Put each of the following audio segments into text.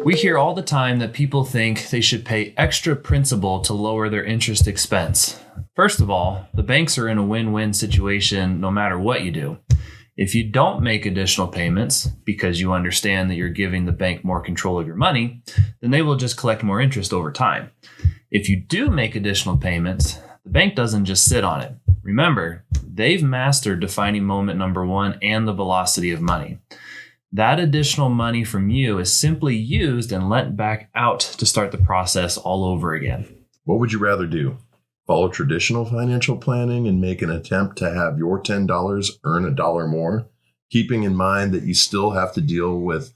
We hear all the time that people think they should pay extra principal to lower their interest expense. First of all, the banks are in a win-win situation no matter what you do. If you don't make additional payments because you understand that you're giving the bank more control of your money, then they will just collect more interest over time. If you do make additional payments, the bank doesn't just sit on it. Remember, they've mastered defining moment number one and the velocity of money. That additional money from you is simply used and lent back out to start the process all over again. What would you rather do? Follow traditional financial planning and make an attempt to have your $10 earn $1 more, keeping in mind that you still have to deal with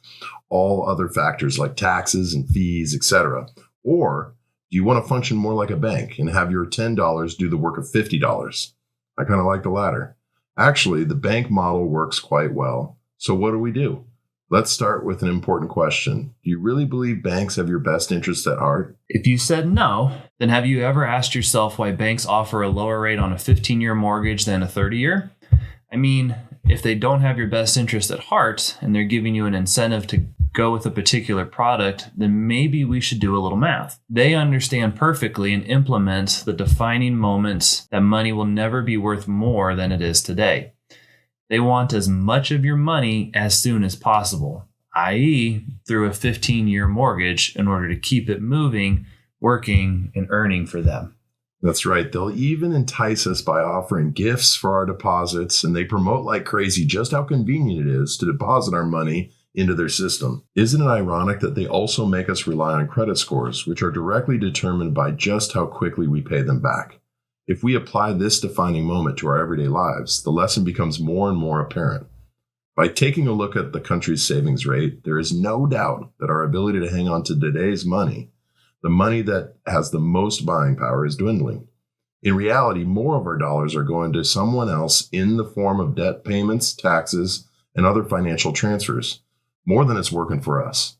all other factors like taxes and fees, etc. Or do you want to function more like a bank and have your $10 do the work of $50? I kind of like the latter. Actually, the bank model works quite well. So what do? Let's start with an important question. Do you really believe banks have your best interest at heart? If you said no, then have you ever asked yourself why banks offer a lower rate on a 15-year mortgage than a 30-year? I mean, if they don't have your best interest at heart and they're giving you an incentive to go with a particular product, then maybe we should do a little math. They understand perfectly and implement the defining moments that money will never be worth more than it is today. They want as much of your money as soon as possible, i.e., through a 15-year mortgage in order to keep it moving, working, and earning for them. That's right. They'll even entice us by offering gifts for our deposits, and they promote like crazy just how convenient it is to deposit our money into their system. Isn't it ironic that they also make us rely on credit scores, which are directly determined by just how quickly we pay them back? If we apply this defining moment to our everyday lives, the lesson becomes more and more apparent. By taking a look at the country's savings rate, there is no doubt that our ability to hang on to today's money, the money that has the most buying power, is dwindling. In reality, more of our dollars are going to someone else in the form of debt payments, taxes, and other financial transfers, more than it's working for us.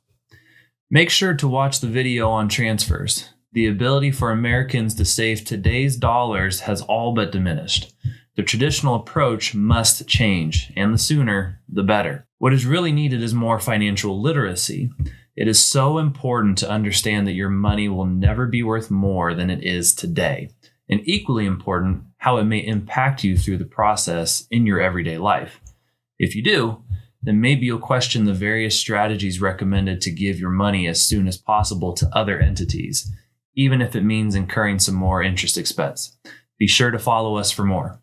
Make sure to watch the video on transfers. The ability for Americans to save today's dollars has all but diminished. The traditional approach must change, and the sooner, the better. What is really needed is more financial literacy. It is so important to understand that your money will never be worth more than it is today, and equally important, how it may impact you through the process in your everyday life. If you do, then maybe you'll question the various strategies recommended to give your money as soon as possible to other entities, even if it means incurring some more interest expense. Be sure to follow us for more.